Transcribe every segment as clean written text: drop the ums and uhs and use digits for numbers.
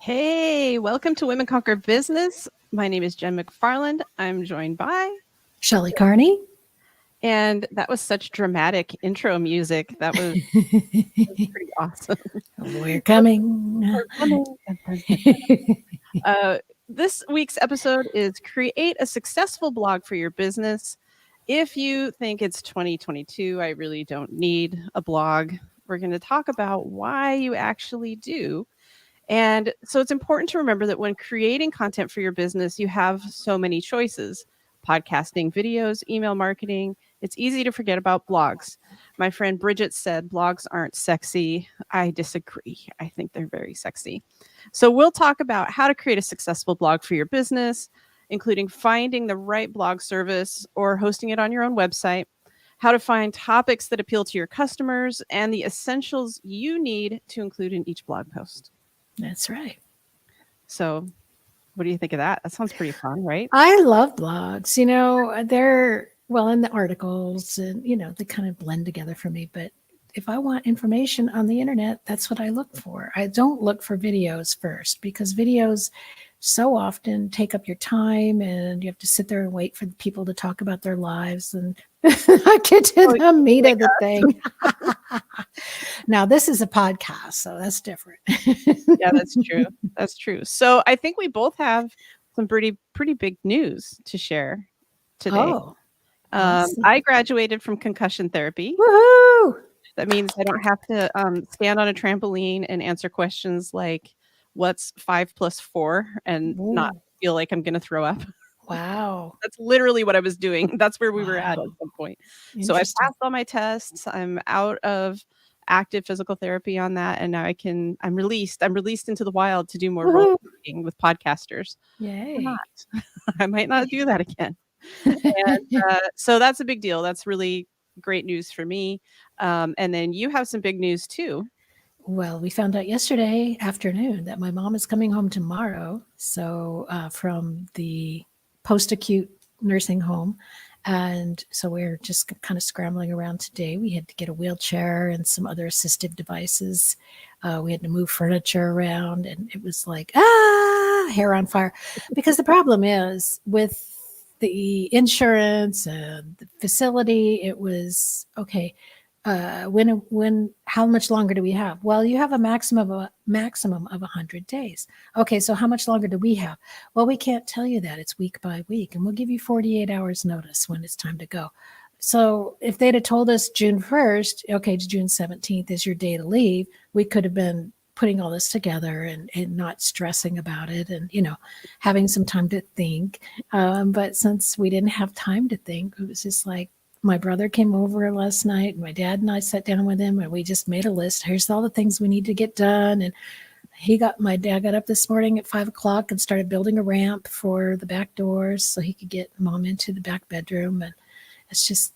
Hey, welcome to Women Conquer Business. My name is Jen McFarland. I'm joined by Shelley Carney. and that was such dramatic intro music. That was pretty awesome. We're coming. We're coming. Uh, this week's episode is Create a Successful Blog for Your Business. If you think it's 2022, I really don't need a blog. We're going to talk about why you actually do. And so it's important to remember that when creating content for your business, you have so many choices: podcasting, videos, email marketing. It's easy to forget about blogs. My friend Bridget said blogs aren't sexy. I disagree. I think they're very sexy. So we'll talk about how to create a successful blog for your business, including finding the right blog service or hosting it on your own website, how to find topics that appeal to your customers, and the essentials you need to include in each blog post. That's right. So, what do you think of that? That sounds pretty fun, right? I love blogs. They're well in the articles and, they kind of blend together for me. But if I want information on the internet, that's what I look for. I don't look for videos first because videos so often take up your time and you have to sit there and wait for the people to talk about their lives and not get to the meat of the thing. Now, this is a podcast, so that's different. Yeah, that's true. That's true. So, I think we both have some pretty big news to share today. Oh, awesome. I graduated from concussion therapy. Woohoo! That means I don't have to stand on a trampoline and answer questions like, "What's 5 plus 4?" and not Ooh, feel like I'm going to throw up. wow. That's literally what I was doing. That's where we were at Wow. some point. So I Interesting. passed all my tests. I'm out of active physical therapy on that, and now I'm released. I'm released into the wild to do more role Woohoo. playing with podcasters. Or Yay. not. I might not do that again. And so that's a big deal. That's really great news for me. And then you have some big news too. Well, we found out yesterday afternoon that my mom is coming home tomorrow. So, from the post acute nursing home. And so we're just kind of scrambling around today. We had to get a wheelchair and some other assistive devices. We had to move furniture around, and it was like, hair on fire. Because the problem is with the insurance and the facility, it was okay. How much longer do we have? Well, you have a maximum of 100 days. Okay, so how much longer do we have? Well, we can't tell you that. It's week by week, and we'll give you 48 hours notice when it's time to go. So if they'd have told us June 1st, okay, June 17th is your day to leave, we could have been putting all this together and not stressing about it and, having some time to think. But since we didn't have time to think, it was just like, my brother came over last night, and my dad and I sat down with him, and we just made a list. Here's all the things we need to get done. And my dad got up this morning at 5 o'clock and started building a ramp for the back doors so he could get mom into the back bedroom. And it's just,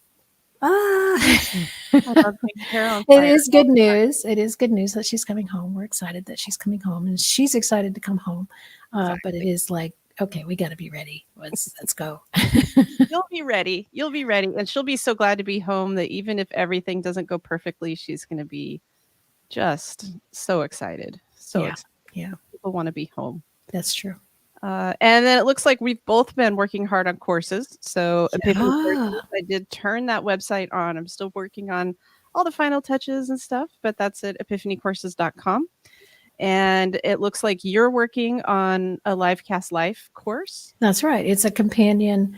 I love taking hair on it fire. is good news. It is good news that she's coming home. We're excited that she's coming home, and she's excited to come home. But it is like, okay, we got to be ready. Let's go. You'll be ready. You'll be ready. And she'll be so glad to be home that even if everything doesn't go perfectly, she's going to be just so excited. So Yeah. excited. Yeah, People want to be home. that's true. And then it looks like we've both been working hard on courses. So Epiphany Yeah. Courses, I did turn that website on. I'm still working on all the final touches and stuff, but that's at epiphanycourses.com. And it looks like you're working on a Livecast Life course. That's right. It's a companion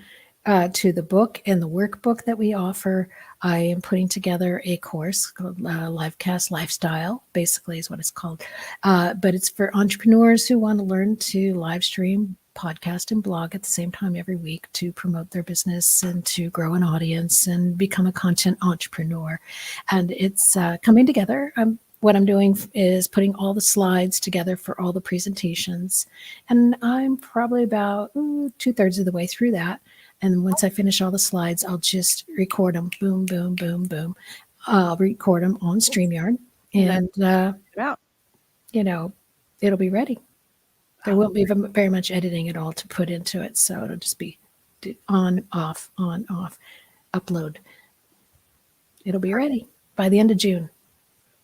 to the book and the workbook that we offer. I am putting together a course called Livecast Lifestyle, basically is what it's called. But it's for entrepreneurs who want to learn to live stream, podcast, and blog at the same time every week to promote their business and to grow an audience and become a content entrepreneur. And it's coming together. What I'm doing is putting all the slides together for all the presentations. And I'm probably about 2/3 of the way through that. And once I finish all the slides, I'll just record them. Boom, boom, boom, boom. I'll record them on StreamYard. And, Out. It'll be ready. There won't be very much editing at all to put into it. So it'll just be on, off, upload. It'll be ready by the end of June.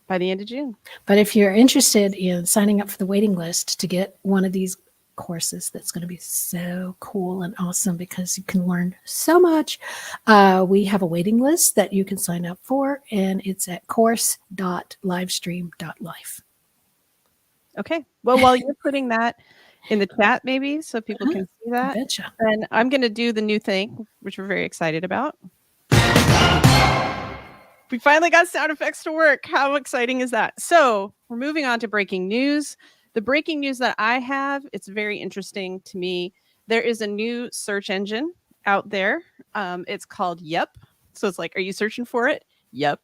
By the end of June. But if you're interested in signing up for the waiting list to get one of these courses, that's going to be so cool and awesome because you can learn so much. We have a waiting list that you can sign up for, and it's at course.livestream.life. Okay. Well, while you're putting that in the chat, maybe so people can see that, Betcha. and I'm going to do the new thing, which we're very excited about. We finally got sound effects to work. How exciting is that? So we're moving on to breaking news. The breaking news that I have, it's very interesting to me. There is a new search engine out there. It's called Yep. So it's like, are you searching for it? Yep.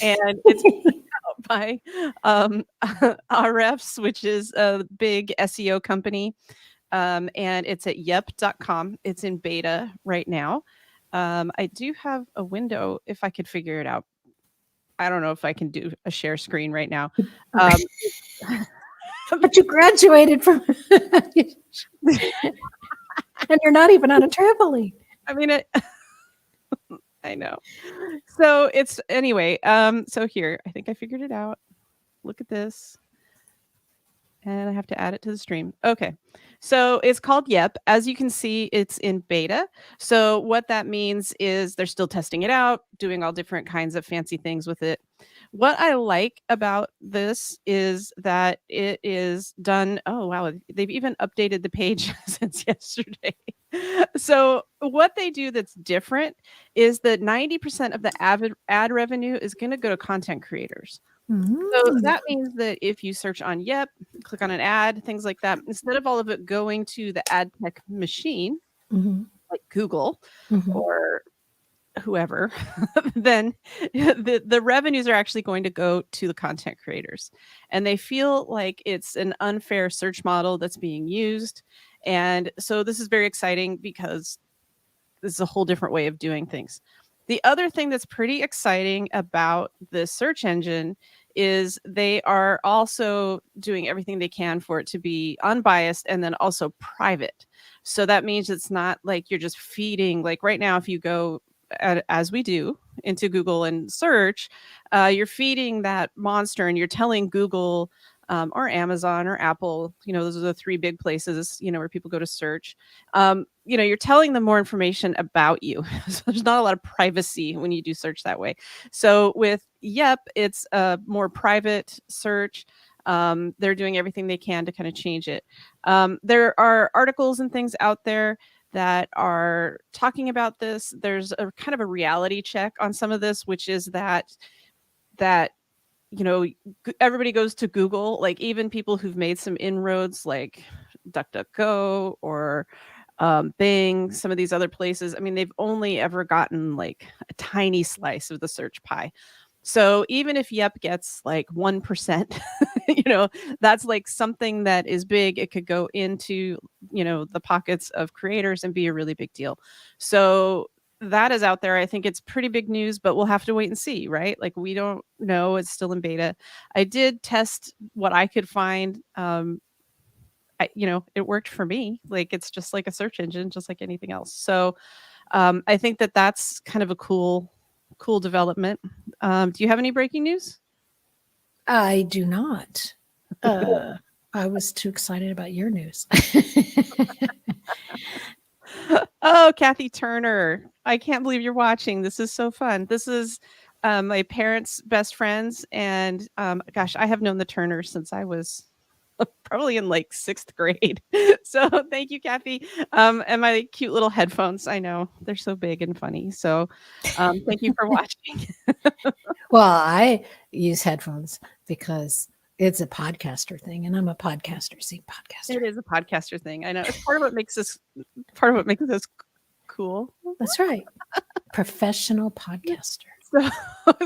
And it's out by Ahrefs, which is a big SEO company. And it's at yep.com. It's in beta right now. I do have a window if I could figure it out. I don't know if I can do a share screen right now. But you graduated from, and you're not even on a trampoline. I mean, I know. So it's anyway. So here, I think I figured it out. Look at this. And I have to add it to the stream. Okay. So it's called Yep. As you can see, it's in beta. So what that means is they're still testing it out, doing all different kinds of fancy things with it. What I like about this is that it is done. Oh, wow. They've even updated the page since yesterday. So what they do that's different is that 90% of the ad revenue is going to go to content creators. So that means that if you search on Yep, click on an ad, things like that, instead of all of it going to the ad tech machine, like Google or whoever, then the revenues are actually going to go to the content creators. And they feel like it's an unfair search model that's being used. And so this is very exciting because this is a whole different way of doing things. The other thing that's pretty exciting about the search engine is they are also doing everything they can for it to be unbiased and then also private. So that means it's not like you're just feeding, like right now, if you go as we do into Google and search, you're feeding that monster and you're telling Google or Amazon or Apple, those are the three big places, where people go to search. You're telling them more information about you. So there's not a lot of privacy when you do search that way. So with Yep, it's a more private search. They're doing everything they can to kind of change it. There are articles and things out there that are talking about this. There's a kind of a reality check on some of this, which is that everybody goes to Google, like even people who've made some inroads like DuckDuckGo or Bing, some of these other places. I mean, they've only ever gotten like a tiny slice of the search pie. So even if Yep gets like 1%, that's like something that is big. It could go into, the pockets of creators and be a really big deal. So that is out there. I think it's pretty big news, but we'll have to wait and see, right? Like we don't know. It's still in beta. I did test what I could find. It worked for me. Like it's just like a search engine, just like anything else. So I think that that's kind of a cool development. Do you have any breaking news? I do not. I was too excited about your news. Oh, Kathy Turner. I can't believe you're watching. This is so fun. This is my parents' best friends. And gosh, I have known the Turners since I was probably in like 6th grade. So thank you, Kathy. And my cute little headphones. I know they're so big and funny. So thank you for watching. Well, I use headphones because it's a podcaster thing, and I'm a podcaster, seeing podcaster. It is a podcaster thing. I know. It's part of what makes us cool. That's right. Professional podcaster.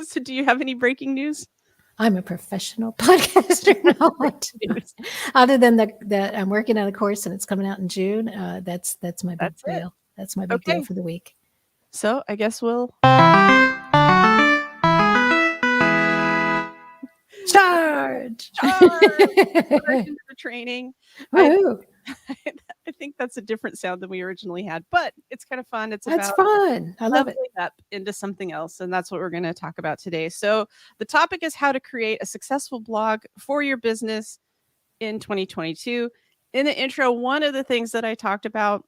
So do you have any breaking news? I'm a professional podcaster. Other than that I'm working on a course and it's coming out in June. That's my big deal. That's my big deal for the week. So I guess we'll charge into the training. I think that's a different sound than we originally had, but it's kind of fun. It's That's about fun. I love it. leveling up into something else. And that's what we're going to talk about today. So the topic is how to create a successful blog for your business in 2022. In the intro, one of the things that I talked about,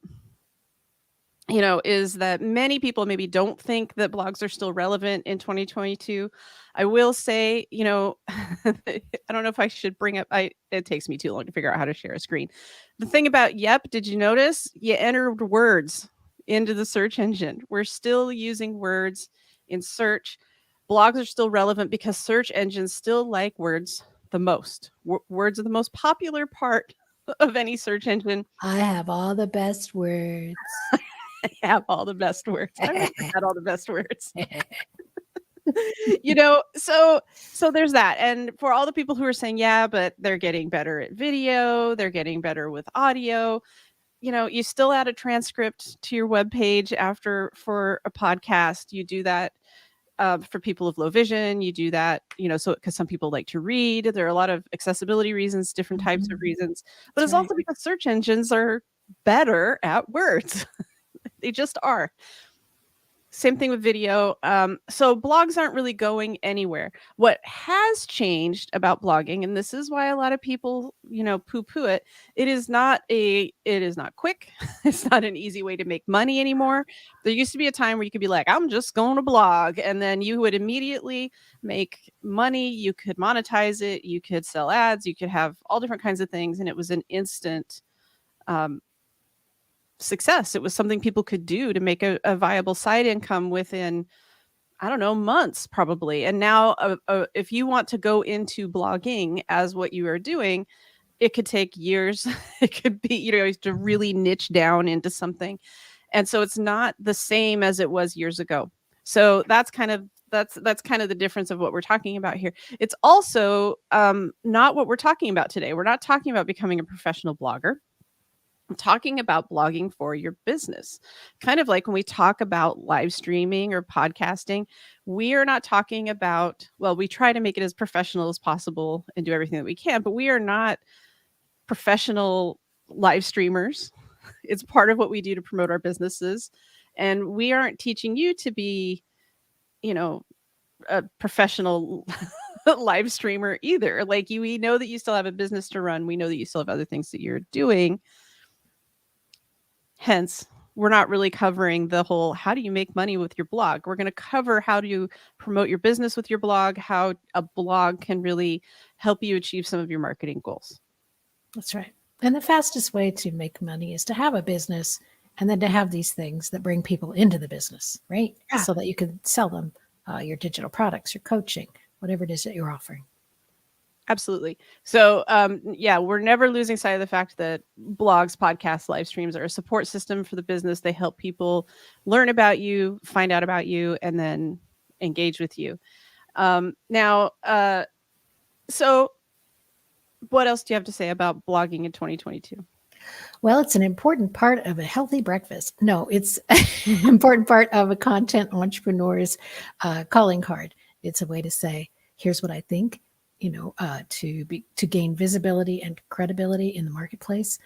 is that many people maybe don't think that blogs are still relevant in 2022. I will say, I don't know if I should bring up, it takes me too long to figure out how to share a screen. The thing about Yep, did you notice you entered words into the search engine? We're still using words in search. Blogs are still relevant because search engines still like words the most. Words are the most popular part of any search engine. I have all the best words. I have all the best words. I wish I had all the best words. So there's that. And for all the people who are saying, yeah, but they're getting better at video, they're getting better with audio, you still add a transcript to your webpage for a podcast. You do that for people of low vision. You do that, so because some people like to read. There are a lot of accessibility reasons, different types of reasons, but That's it's right. also because search engines are better at words. They just are. Same thing with video. So blogs aren't really going anywhere. What has changed about blogging, and this is why a lot of people, poo-poo it, it is not quick. It's not an easy way to make money anymore. There used to be a time where you could be like, I'm just going to blog, and then you would immediately make money. You could monetize it. You could sell ads. You could have all different kinds of things, and it was an instant success. It was something people could do to make a viable side income within, I don't know, months probably. And now if you want to go into blogging as what you are doing, it could take years. It could be, you have to really niche down into something. And so it's not the same as it was years ago. So that's kind of the difference of what we're talking about here. It's also not what we're talking about today. We're not talking about becoming a professional blogger. I'm talking about blogging for your business. Kind of like when we talk about live streaming or podcasting, we are not talking about, well, we try to make it as professional as possible and do everything that we can, but we are not professional live streamers. It's part of what we do to promote our businesses. And we aren't teaching you to be, a professional live streamer either. Like we know that you still have a business to run. We know that you still have other things that you're doing. Hence, we're not really covering the whole, how do you make money with your blog? We're going to cover how do you promote your business with your blog, how a blog can really help you achieve some of your marketing goals. That's right. And the fastest way to make money is to have a business and then to have these things that bring people into the business, right? Yeah. So that you can sell them your digital products, your coaching, whatever it is that you're offering. Absolutely. So, we're never losing sight of the fact that blogs, podcasts, live streams are a support system for the business. They help people learn about you, find out about you, and then engage with you. So what else do you have to say about blogging in 2022? Well, it's an important part of a healthy breakfast. No, it's an important part of a content entrepreneur's calling card. It's a way to say, here's what I think, to gain visibility and credibility in the marketplace,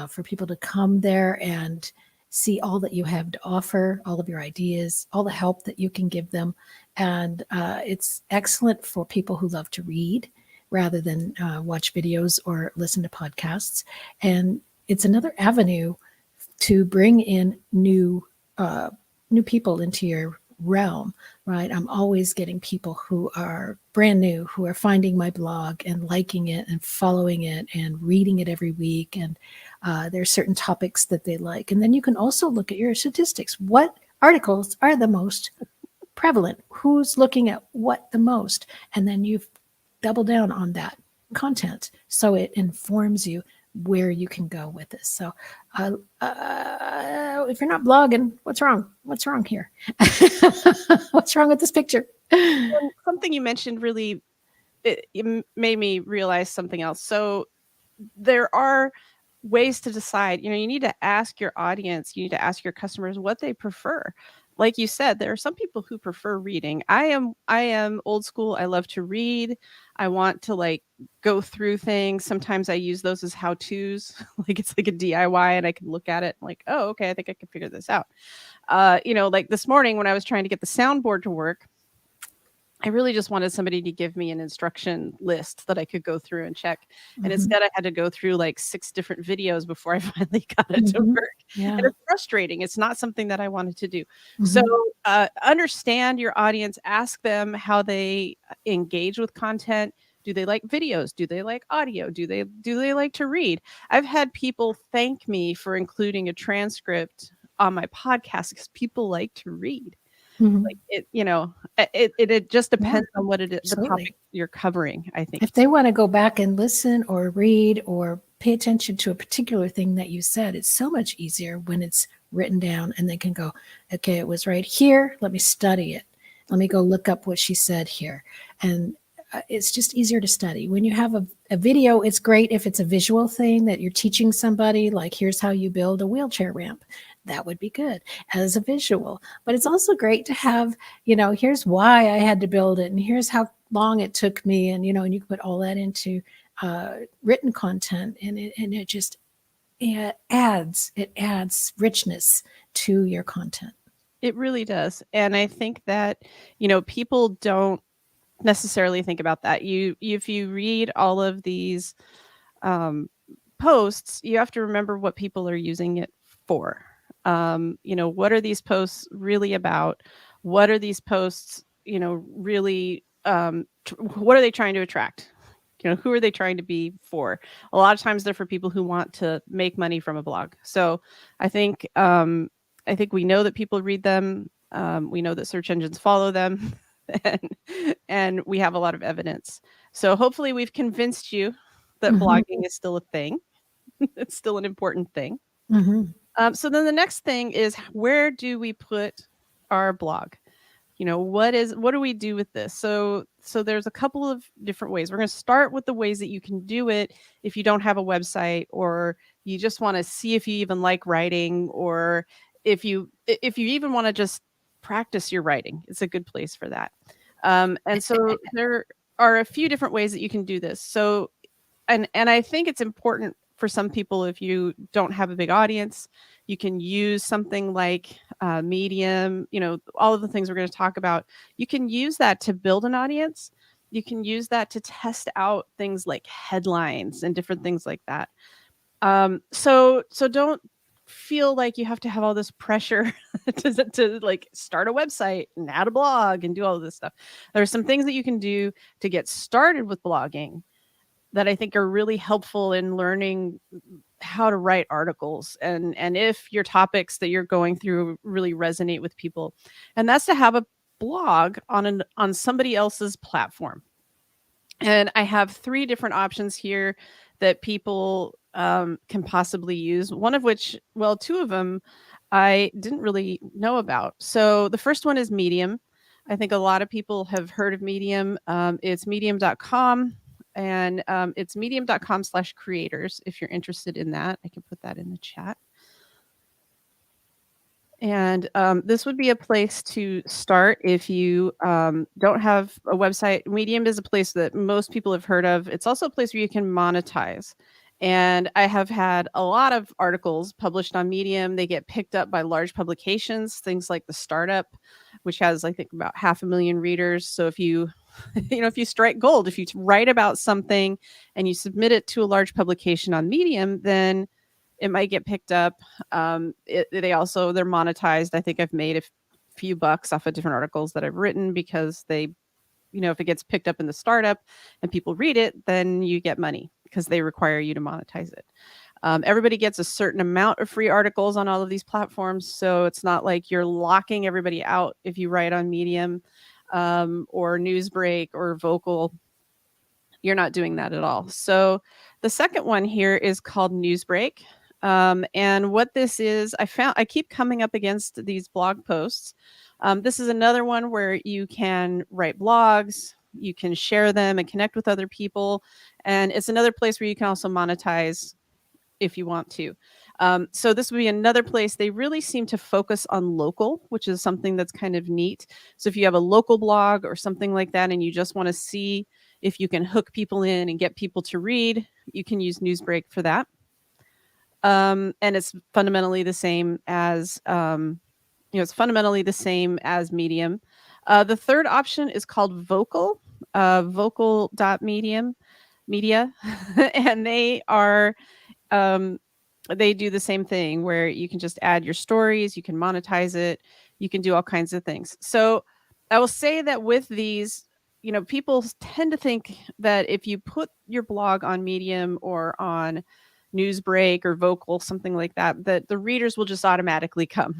for people to come there and see all that you have to offer, all of your ideas, all the help that you can give them. And it's excellent for people who love to read rather than watch videos or listen to podcasts. And it's another avenue to bring in new people into your realm, right? I'm always getting people who are brand new, who are finding my blog and liking it and following it and reading it every week. And there are certain topics that they like. And then you can also look at your statistics. What articles are the most prevalent? Who's looking at what the most? And then you double down on that content so it informs you where you can go with this. So if you're not blogging, what's wrong? What's wrong here? What's wrong with this picture? Something you mentioned really, it made me realize something else. So there are ways to decide, you need to ask your audience, you need to ask your customers what they prefer. like you said, there are some people who prefer reading. I am old school. I love to read. I want to like go through things. Sometimes I use those as how-tos. Like it's like a DIY and I can look at it and like, oh, okay, I think I can figure this out. Like this morning when I was trying to get the soundboard to work, I really just wanted somebody to give me an instruction list that I could go through and check. And Mhm. instead, I had to go through like 6 different videos before I finally got it to Mhm. work. Yeah. And it's frustrating. It's not something that I wanted to do. So, Mhm. understand your audience, ask them how they engage with content. Do they like videos? Do they like audio? Do they like to read? I've had people thank me for including a transcript on my podcast because people like to read. Like Mhm. it just Yeah, depends on what it is, the absolutely. topic you're covering, I think. If they want to go back and listen or read or pay attention to a particular thing that you said, it's so much easier when it's written down and they can go, okay, it was right here. Let me study it. Let me go look up what she said here. And it's just easier to study. When you have a video, it's great if it's a visual thing that you're teaching somebody, like here's how you build a wheelchair ramp. That would be good as a visual. But it's also great to have, here's why I had to build it and here's how long it took me, and you can put all that into written content, and it just adds richness to your content. It really does. And I think that, people don't necessarily think about that. If you read all of these um, posts, you have to remember what people are using it for. What are these posts really about? What are these posts, really, what are they trying to attract? Who are they trying to be for? A lot of times they're for people who want to make money from a blog. So I think, we know that people read them. We know that search engines follow them, and we have a lot of evidence. So hopefully we've convinced you that Mhm. blogging is still a thing. It's still an important thing. Mhm. So then the next thing is, where do we put our blog? What do we do with this? So there's a couple of different ways. We're going to start with the ways that you can do it if you don't have a website, or you just want to see if you even like writing, or if you even want to just practice your writing. It's a good place for that. And so there are a few different ways that you can do this. So and I think it's important for some people, if you don't have a big audience, you can use something like Medium, all of the things we're going to talk about. You can use that to build an audience. You can use that to test out things like headlines and different things like that. So don't feel like you have to have all this pressure to like start a website and add a blog and do all of this stuff. There are some things that you can do to get started with blogging that I think are really helpful in learning how to write articles, and if your topics that you're going through really resonate with people. And that's to have a blog on somebody else's platform. And I have 3 different options here that people can possibly use. One of which, well, 2 of them I didn't really know about. So the first one is Medium. I think a lot of people have heard of Medium. It's medium.com, and it's medium.com/creators if you're interested in that. I can put that in the chat. And this would be a place to start if you don't have a website. Medium is a place that most people have heard of. It's also a place where you can monetize. And I have had a lot of articles published on Medium. They get picked up by large publications, things like The Startup, which has, I think, about 500,000 readers. So if you, if you strike gold, if you write about something and you submit it to a large publication on Medium, then it might get picked up. They're monetized. I think I've made a few bucks off of different articles that I've written because they, if it gets picked up in The Startup and people read it, then you get money because they require you to monetize it. Everybody gets a certain amount of free articles on all of these platforms. So it's not like you're locking everybody out if you write on Medium or Newsbreak or Vocal. You're not doing that at all. So the second one here is called Newsbreak. And what this is, I keep coming up against these blog posts. This is another one where you can write blogs, you can share them and connect with other people. And it's another place where you can also monetize if you want to. So this would be another place. They really seem to focus on local, which is something that's kind of neat. So if you have a local blog or something like that, and you just want to see if you can hook people in and get people to read, you can use Newsbreak for that. And it's fundamentally the same as Medium. The third option is called Vocal, vocal.medium media, and they do the same thing where you can just add your stories, you can monetize it, you can do all kinds of things. So I will say that with these, people tend to think that if you put your blog on Medium or on Newsbreak or Vocal, something like that, that the readers will just automatically come.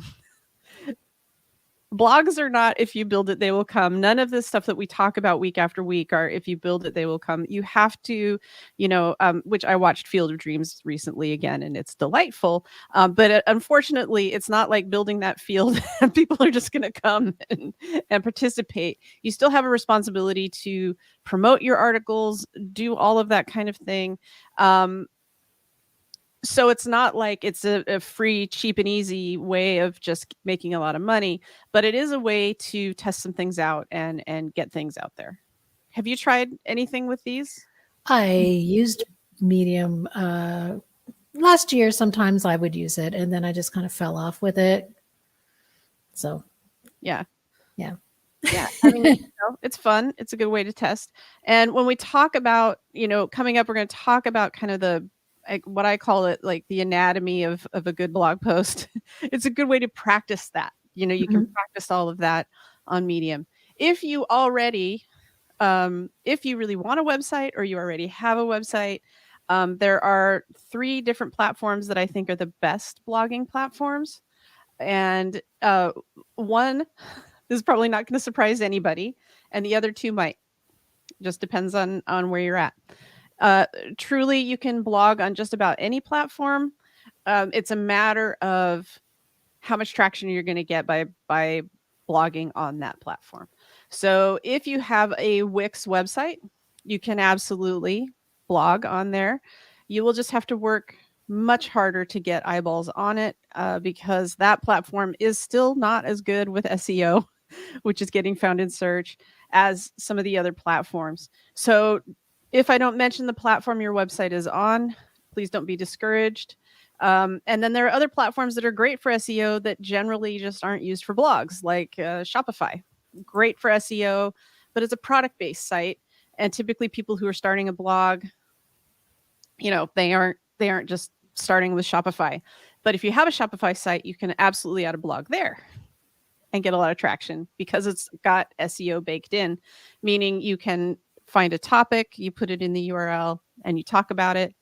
Blogs are not, if you build it, they will come. None of this stuff that we talk about week after week are, if you build it, they will come. You have to, which I watched Field of Dreams recently again, and it's delightful. But unfortunately, it's not like building that field and people are just going to come and participate. You still have a responsibility to promote your articles, do all of that kind of thing. So it's not like it's a free, cheap, and easy way of just making a lot of money, but it is a way to test some things out and get things out there. Have you tried anything with these? I used Medium last year. Sometimes I would use it, and then I just kind of fell off with it. So, yeah. I mean, it's fun. It's a good way to test. And when we talk about, coming up, we're going to talk about kind of what I call it, like the anatomy of a good blog post. It's a good way to practice that. You can practice all of that on Medium. If you already, if you really want a website or you already have a website, there are 3 different platforms that I think are the best blogging platforms. And one is probably not going to surprise anybody, and the other 2 might. Just depends on where you're at. Truly, you can blog on just about any platform. It's a matter of how much traction you're going to get by blogging on that platform. So if you have a Wix website, you can absolutely blog on there. You will just have to work much harder to get eyeballs on it because that platform is still not as good with SEO, which is getting found in search, as some of the other platforms. So if I don't mention the platform your website is on, please don't be discouraged. And then there are other platforms that are great for SEO that generally just aren't used for blogs, like Shopify. Great for SEO, but it's a product-based site. And typically people who are starting a blog, they aren't just starting with Shopify. But if you have a Shopify site, you can absolutely add a blog there and get a lot of traction because it's got SEO baked in, meaning you can find a topic, you put it in the URL, and you talk about it.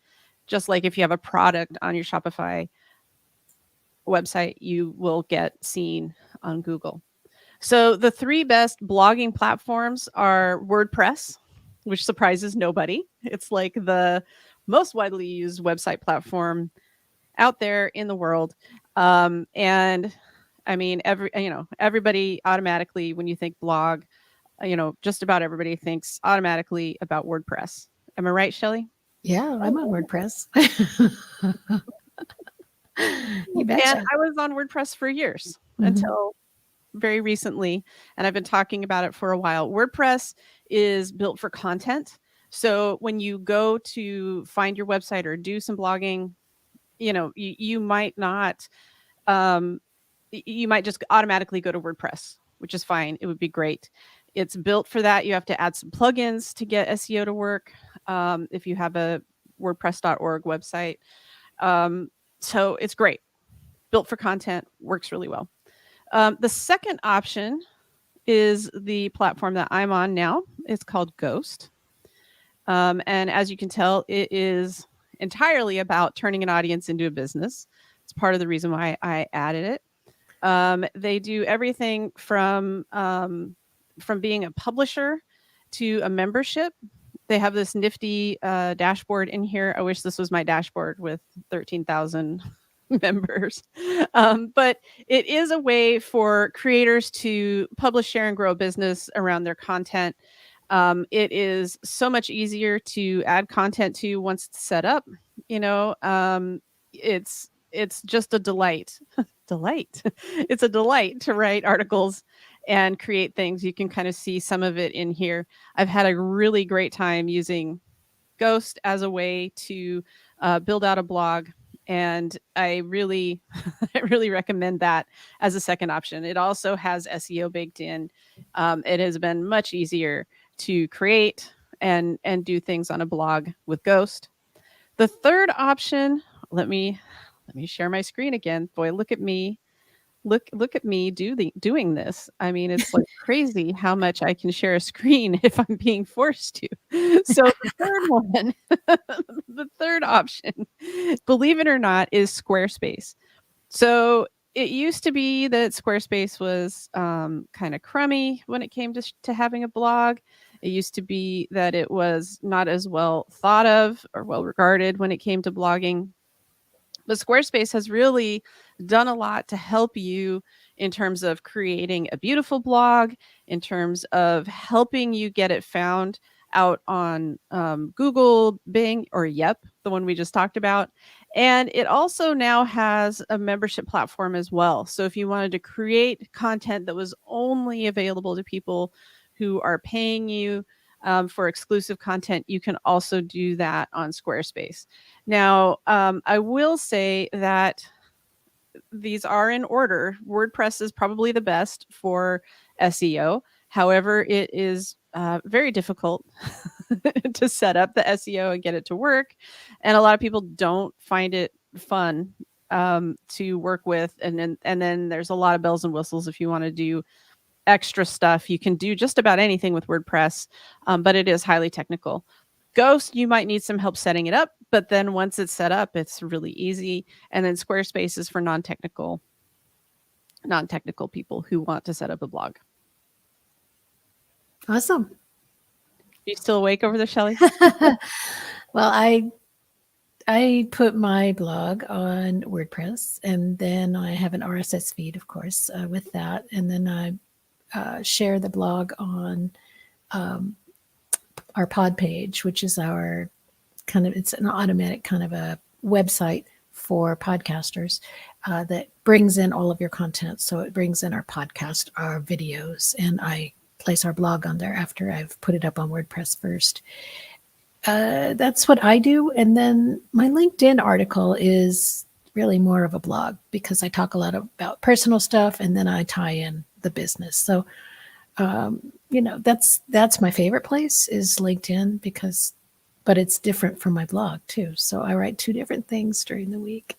Just like if you have a product on your Shopify website, you will get seen on Google. So the 3 best blogging platforms are WordPress, which surprises nobody. It's like the most widely used website platform out there in the world. And I mean, everybody automatically, when you think blog, just about everybody thinks automatically about WordPress. Am I right, Shelley? Yeah, I'm on WordPress. You betcha. And I was on WordPress for years until very recently, and I've been talking about it for a while. WordPress is built for content. So when you go to find your website or do some blogging, you might not, you might just automatically go to WordPress, which is fine. It would be great. It's built for that. You have to add some plugins to get SEO to work if you have a WordPress.org website. So it's great. Built for content, works really well. The second option is the platform that I'm on now. It's called Ghost. And as you can tell, it is entirely about turning an audience into a business. It's part of the reason why I added it. They do everything from being a publisher to a membership. They have this nifty dashboard in here. I wish this was my dashboard with 13,000 members. But it is a way for creators to publish, share, and grow a business around their content. It is so much easier to add content to once it's set up. it's just a delight. Delight. It's a delight to write articles and create things. You can kind of see some of it in here. I've had a really great time using Ghost as a way to build out a blog, and I really I really recommend that as a second option. It also has SEO baked in. It has been much easier to create and do things on a blog with Ghost. The third option, let me share my screen again. Boy, look at me. Look at me doing this. I mean, it's like crazy how much I can share a screen if I'm being forced to. So the third one, the third option, believe it or not, is Squarespace. So it used to be that Squarespace was kind of crummy when it came to having a blog. It used to be that it was not as well thought of or well regarded when it came to blogging. But Squarespace has really done a lot to help you in terms of creating a beautiful blog, in terms of helping you get it found out on Google, Bing, or Yep, the one we just talked about. And it also now has a membership platform as well. So if you wanted to create content that was only available to people who are paying you for exclusive content, you can also do that on Squarespace. Now, I will say that these are in order. WordPress is probably the best for SEO. However, it is very difficult to set up the SEO and get it to work. And a lot of people don't find it fun to work with. And then there's a lot of bells and whistles if you want to do extra stuff. You can do just about anything with WordPress, but it is highly technical. Ghost, you might need some help setting it up, but then once it's set up, it's really easy. And then Squarespace is for non-technical people who want to set up a blog. Awesome. You still awake over there, Shelley? Well, I put my blog on WordPress, and then I have an RSS feed, of course, with that, and then I share the blog on our pod page, which is our it's an automatic kind of a website for podcasters that brings in all of your content. So it brings in our podcast, our videos, and I place our blog on there after I've put it up on WordPress first. That's what I do. And then my LinkedIn article is really more of a blog because I talk a lot about personal stuff and then I tie in the business. So, that's my favorite place is LinkedIn but it's different from my blog too. So I write two different things during the week.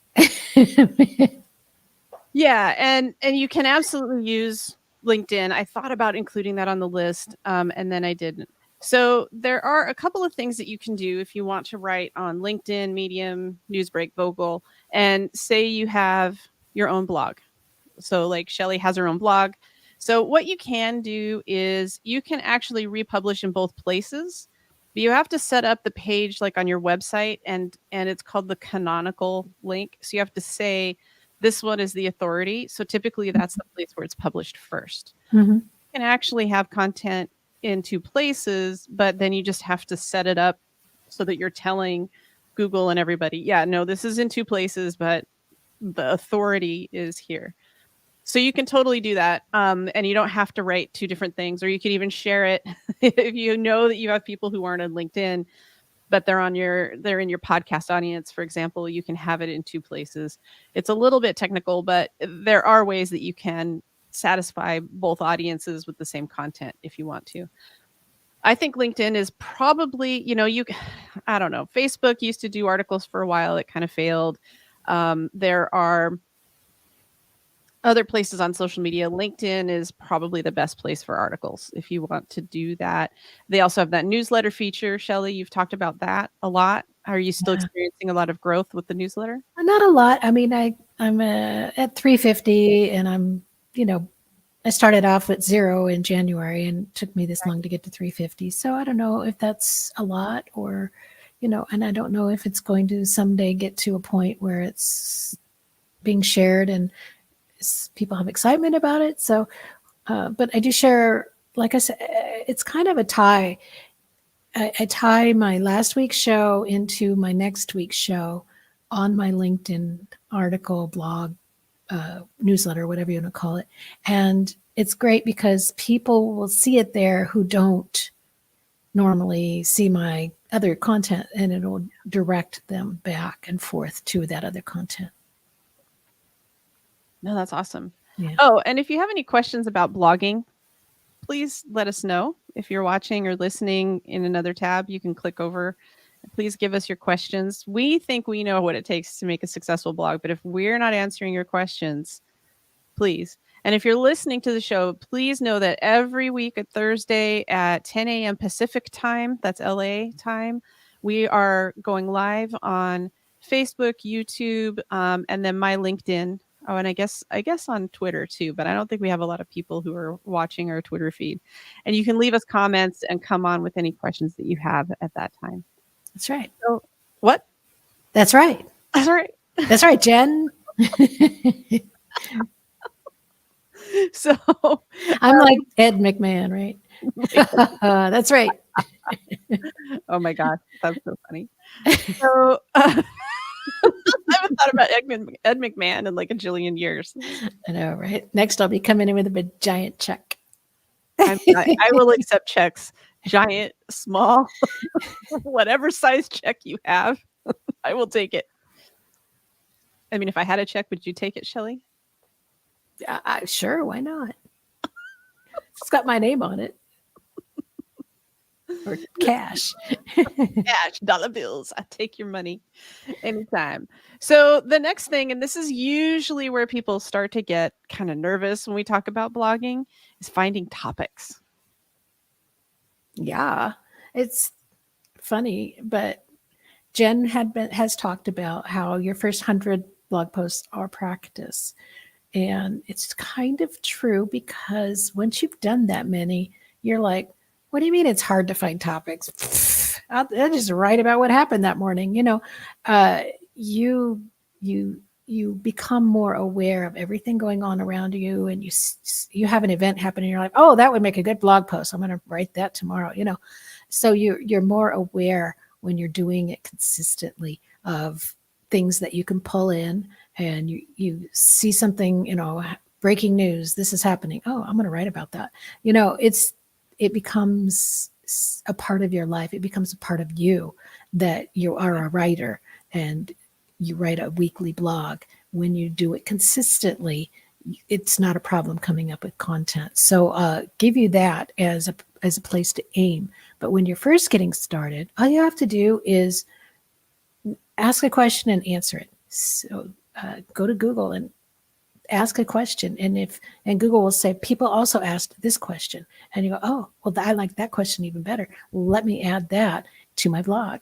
Yeah. And you can absolutely use LinkedIn. I thought about including that on the list, and then I didn't. So there are a couple of things that you can do if you want to write on LinkedIn, Medium, Newsbreak, Vogel, and say you have your own blog. So like Shelley has her own blog. So what you can do is you can actually republish in both places. But you have to set up the page like on your website, and it's called the canonical link. So you have to say this one is the authority. So typically that's the place where it's published first. Mm-hmm. You can actually have content in two places, but then you just have to set it up so that you're telling Google and everybody, yeah, no, this is in two places, but the authority is here. So you can totally do that. And you don't have to write two different things, or you can even share it if you know that you have people who aren't on LinkedIn, but they're in your podcast audience, for example, you can have it in two places. It's a little bit technical, but there are ways that you can satisfy both audiences with the same content if you want to. I think LinkedIn is probably, I don't know. Facebook used to do articles for a while. It kind of failed. There are other places on social media. LinkedIn is probably the best place for articles if you want to do that. They also have that newsletter feature. Shelley, you've talked about that a lot. Are you still experiencing a lot of growth with the newsletter? Not a lot. I mean, I'm at 350 and I'm, I started off at 0 in January and it took me this long to get to 350. So I don't know if that's a lot or, and I don't know if it's going to someday get to a point where it's being shared and people have excitement about it. So, but I do share, like I said, it's kind of a tie. I tie my last week's show into my next week's show on my LinkedIn article, blog, newsletter, whatever you want to call it. And it's great because people will see it there who don't normally see my other content, and it'll direct them back and forth to that other content. No, that's awesome. Yeah. Oh, and if you have any questions about blogging, please let us know. If you're watching or listening in another tab, you can click over. Please give us your questions. We think we know what it takes to make a successful blog, but if we're not answering your questions, please. And if you're listening to the show, please know that every week at Thursday at 10 a.m. Pacific time, that's LA time, we are going live on Facebook, YouTube, and then my LinkedIn. Oh, and I guess on Twitter too, but I don't think we have a lot of people who are watching our Twitter feed. And you can leave us comments and come on with any questions that you have at that time. That's right. So, what? That's right. That's right. That's right, Jen. So I'm like Ed McMahon, right? That's right. Oh my God, that's so funny. So I haven't thought about Ed McMahon in like a jillion years. I know, right? Next, I'll be coming in with a big giant check. I will accept checks, giant, small, whatever size check you have, I will take it. I mean, if I had a check, would you take it, Shelley? Sure, why not? It's got my name on it. Or cash. Cash, dollar bills. I take your money anytime. So the next thing, and this is usually where people start to get kind of nervous when we talk about blogging, is finding topics. Yeah, it's funny, but Jen has talked about how your first 100 blog posts are practice. And it's kind of true because once you've done that many, you're like, what do you mean it's hard to find topics? I'll just write about what happened that morning. You become more aware of everything going on around you, and you have an event happen and you're like, oh, that would make a good blog post. I'm going to write that tomorrow. So you're more aware when you're doing it consistently of things that you can pull in, and you see something, breaking news, this is happening. Oh, I'm going to write about that. It becomes a part of your life. It becomes a part of you that you are a writer and you write a weekly blog. When you do it consistently, it's not a problem coming up with content. So give you that as a place to aim. But when you're first getting started, all you have to do is ask a question and answer it. So go to Google and ask a question. And Google will say, people also asked this question. And you go, oh, well, I like that question even better. Let me add that to my blog.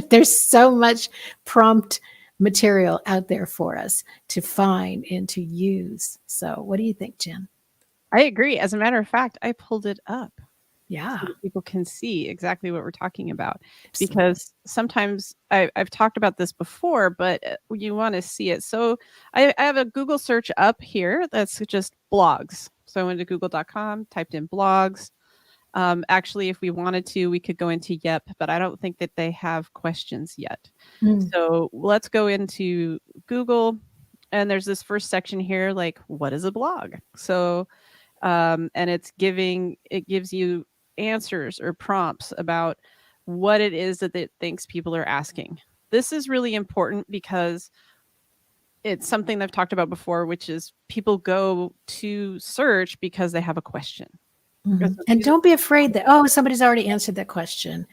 There's so much prompt material out there for us to find and to use. So what do you think, Jen? I agree. As a matter of fact, I pulled it up. Yeah. So that people can see exactly what we're talking about. Because sometimes I've talked about this before, but you want to see it. So I have a Google search up here that's just blogs. So I went to google.com, typed in blogs. Actually, if we wanted to, we could go into Yep, but I don't think that they have questions yet. So let's go into Google, and there's this first section here, like, what is a blog? So, and it gives you answers or prompts about what it is that it thinks people are asking. This is really important because it's something I've talked about before, which is people go to search because they have a question. And don't be afraid that, oh, somebody's already answered that question.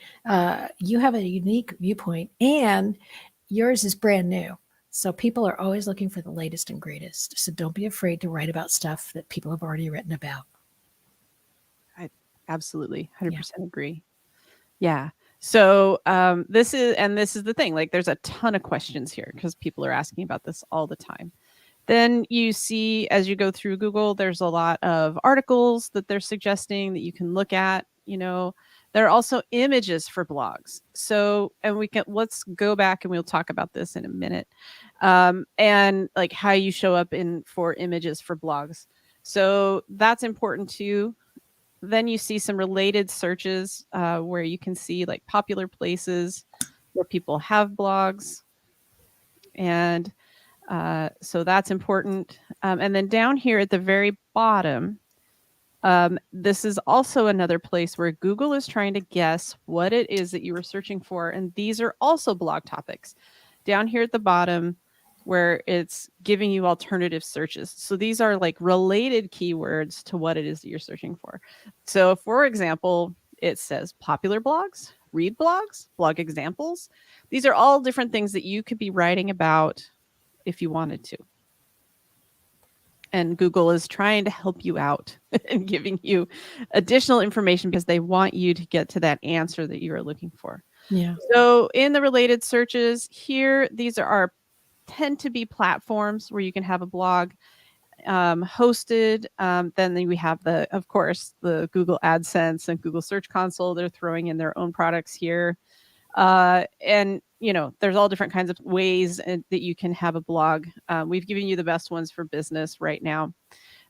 You have a unique viewpoint and yours is brand new. So people are always looking for the latest and greatest. So don't be afraid to write about stuff that people have already written about. I absolutely 100% agree. Yeah. So this is the thing, like there's a ton of questions here because people are asking about this all the time. Then you see, as you go through Google, there's a lot of articles that they're suggesting that you can look at. There are also images for blogs. So, and let's go back and we'll talk about this in a minute. And like how you show up for images for blogs. So that's important too. Then you see some related searches where you can see like popular places where people have blogs. And so that's important. And then down here at the very bottom, this is also another place where Google is trying to guess what it is that you were searching for. And these are also blog topics. Down here at the bottom, where it's giving you alternative searches. So these are like related keywords to what it is that you're searching for. So, for example, it says popular blogs, read blogs, blog examples. These are all different things that you could be writing about if you wanted to. And Google is trying to help you out and giving you additional information because they want you to get to that answer that you are looking for. Yeah. So in the related searches here, these are tend to be platforms where you can have a blog hosted. Then we have of course, the Google AdSense and Google Search Console. They're throwing in their own products here. And there's all different kinds of ways that you can have a blog. We've given you the best ones for business right now.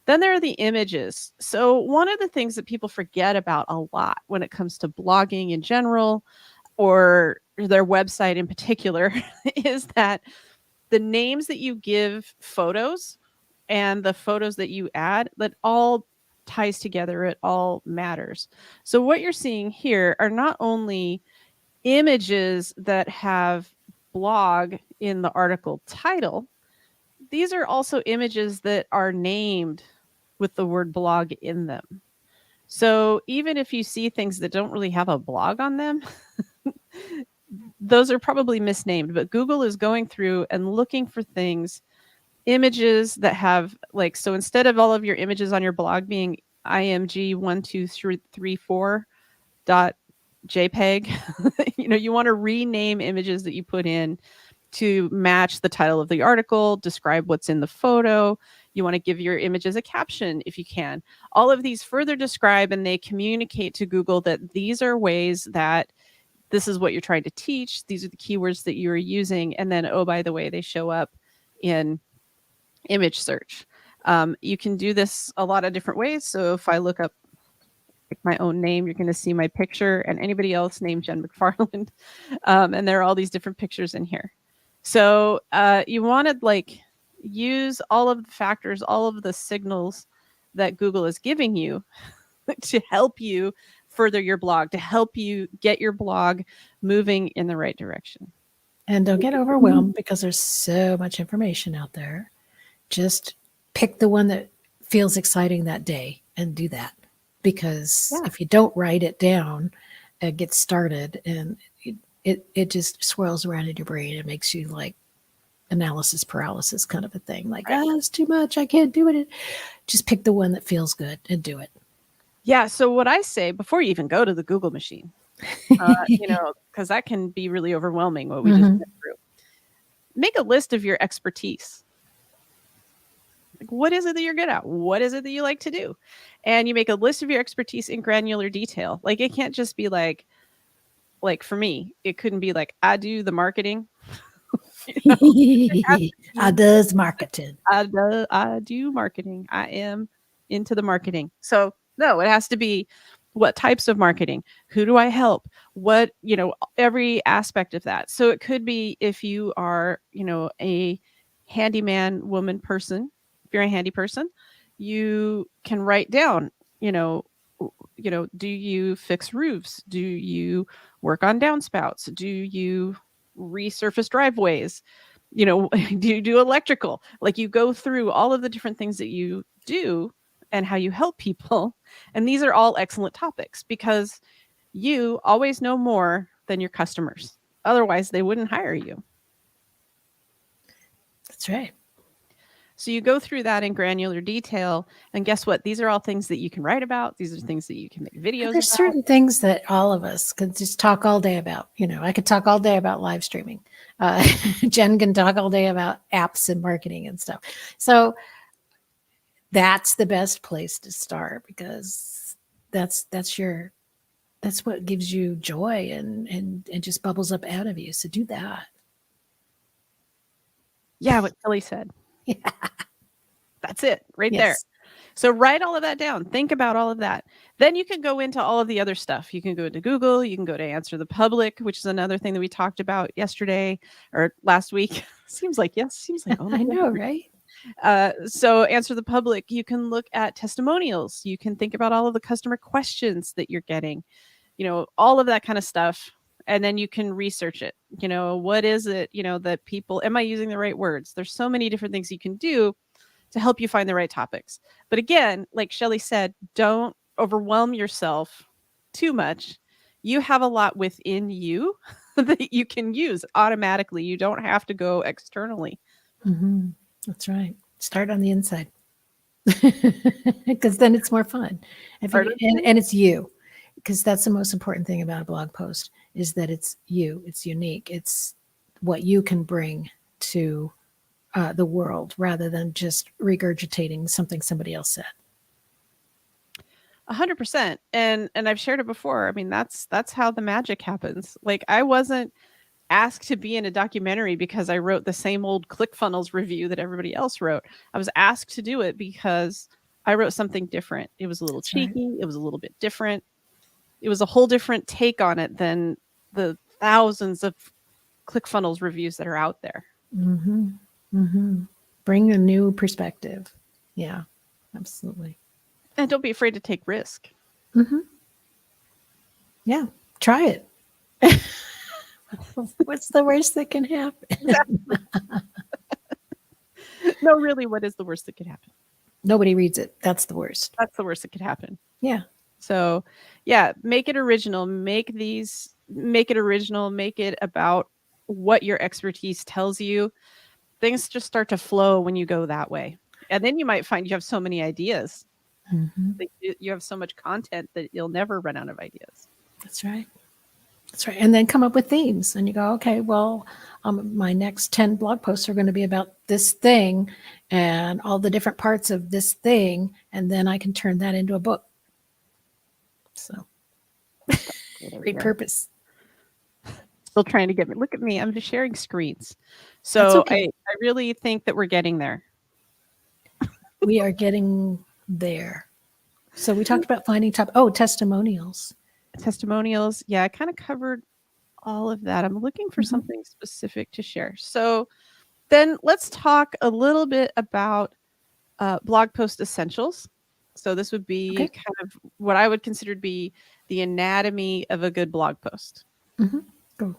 Then there are the images. So one of the things that people forget about a lot when it comes to blogging in general, or their website in particular, is that the names that you give photos and the photos that you add, that all ties together. It all matters. So what you're seeing here are not only images that have blog in the article title, these are also images that are named with the word blog in them. So even if you see things that don't really have a blog on them, those are probably misnamed, but Google is going through and looking for things, images that have so instead of all of your images on your blog being img1234.jpg, you want to rename images that you put in to match the title of the article, describe what's in the photo. You want to give your images a caption if you can. All of these further describe and they communicate to Google that these are ways that this is what you're trying to teach. These are the keywords that you are using. And then, oh, by the way, they show up in image search. You can do this a lot of different ways. So if I look up my own name, you're going to see my picture and anybody else named Jen McFarland. And there are all these different pictures in here. So you want to use all of the factors, all of the signals that Google is giving you to help you further your blog, to help you get your blog moving in the right direction. And don't get overwhelmed because there's so much information out there. Just pick the one that feels exciting that day and do that. Because if you don't write it down and get started, and it just swirls around in your brain and makes you like analysis paralysis kind of a thing. Like, it's too much. I can't do it. Just pick the one that feels good and do it. Yeah. So what I say before you even go to the Google machine, because that can be really overwhelming what we just went through. Make a list of your expertise. Like, what is it that you're good at? What is it that you like to do? And you make a list of your expertise in granular detail. Like, it can't just be like for me, it couldn't be like, I do the marketing. I does marketing. I do marketing. I am into the marketing. So no, it has to be what types of marketing, who do I help, what, every aspect of that. So it could be if you are, a handyman woman person, if you're a handy person, you can write down, do you fix roofs? Do you work on downspouts? Do you resurface driveways? Do you do electrical? Like, you go through all of the different things that you do and how you help people. And these are all excellent topics because you always know more than your customers. Otherwise, they wouldn't hire you. That's right. So you go through that in granular detail, and guess what? These are all things that you can write about. These are things that you can make videos There's about. certain things that all of us can just talk all day about. I could talk all day about live streaming. Jen can talk all day about apps and marketing and stuff. So that's the best place to start because that's what gives you joy and just bubbles up out of you. So do that. Yeah, what Kelly said. Yeah. That's it right there. So write all of that down. Think about all of that. Then you can go into all of the other stuff. You can go to Google. You can go to Answer the Public, which is another thing that we talked about yesterday or last week. Seems like I know, right? So Answer the Public. You can look at testimonials. You can think about all of the customer questions that you're getting. All of that kind of stuff. And then you can research it. What is it? That people. Am I using the right words? There's so many different things you can do to help you find the right topics. But again, like Shelly said, don't overwhelm yourself too much. You have a lot within you that you can use automatically. You don't have to go externally. Mm-hmm. That's right. Start on the inside. Because then it's more fun. And it's you. Because that's the most important thing about a blog post is that it's you. It's unique. It's what you can bring to the world rather than just regurgitating something somebody else said. 100%. And I've shared it before. I mean, that's how the magic happens. Like I wasn't asked to be in a documentary because I wrote the same old ClickFunnels review that everybody else wrote. I was asked to do it because I wrote something different. It was a little cheeky. Right. It was a little bit different. It was a whole different take on it than the thousands of ClickFunnels reviews that are out there. Mm-hmm. Mm-hmm. Bring a new perspective. Yeah, absolutely. And don't be afraid to take risk. Mm-hmm. Yeah, try it. What's the worst that can happen? No, really, what is the worst that could happen? Nobody reads it. That's the worst. That's the worst that could happen. Yeah. So, yeah, make it original. Make it original. Make it about what your expertise tells you. Things just start to flow when you go that way. And then you might find you have so many ideas. Mm-hmm. You have so much content that you'll never run out of ideas. That's right. That's right. And then come up with themes. And you go, okay, well, my next 10 blog posts are going to be about this thing and all the different parts of this thing. And then I can turn that into a book. So repurpose. Still trying to get me. Look at me. I'm just sharing screens. So okay. I really think that we're getting there. We are getting there. So we talked about finding testimonials. Testimonials. Yeah, I kind of covered all of that. I'm looking for something specific to share. So then let's talk a little bit about blog post essentials. So this would be kind of what I would consider to be the anatomy of a good blog post. Mm-hmm. Go.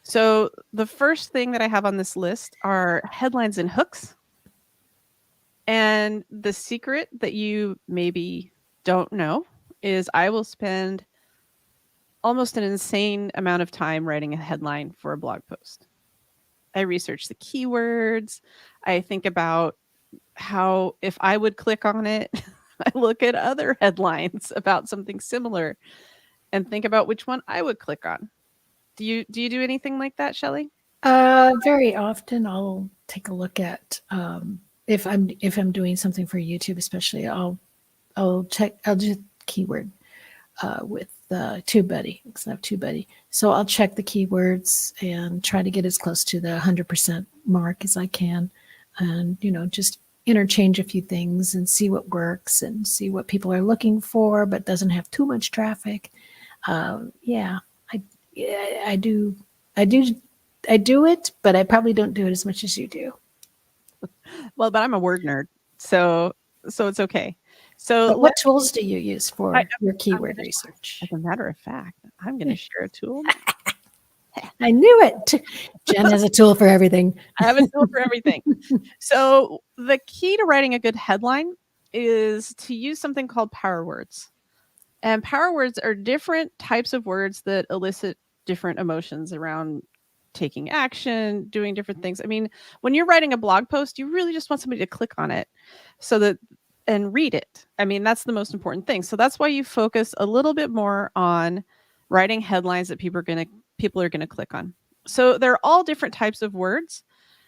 So the first thing that I have on this list are headlines and hooks. And the secret that you maybe don't know is I will spend almost an insane amount of time writing a headline for a blog post. I research the keywords. I think about how if I would click on it, I look at other headlines about something similar and think about which one I would click on. Do you do anything like that, Shelly? Very often I'll take a look at if I'm doing something for YouTube, especially I'll do keyword with TubeBuddy because I have TubeBuddy. So I'll check the keywords and try to get as close to the 100% mark as I can, and just interchange a few things and see what works and see what people are looking for, but doesn't have too much traffic. I do it, but I probably don't do it as much as you do. Well, but I'm a word nerd, so it's okay. So but what tools do you use for your keyword research? As a matter of fact, I'm going to share a tool. I knew it. Jen has a tool for everything. I have a tool for everything. So the key to writing a good headline is to use something called power words. And power words are different types of words that elicit different emotions around taking action, doing different things. I mean, when you're writing a blog post, you really just want somebody to click on it and read it. I mean, that's the most important thing. So that's why you focus a little bit more on writing headlines that people are going to click on. So they're all different types of words.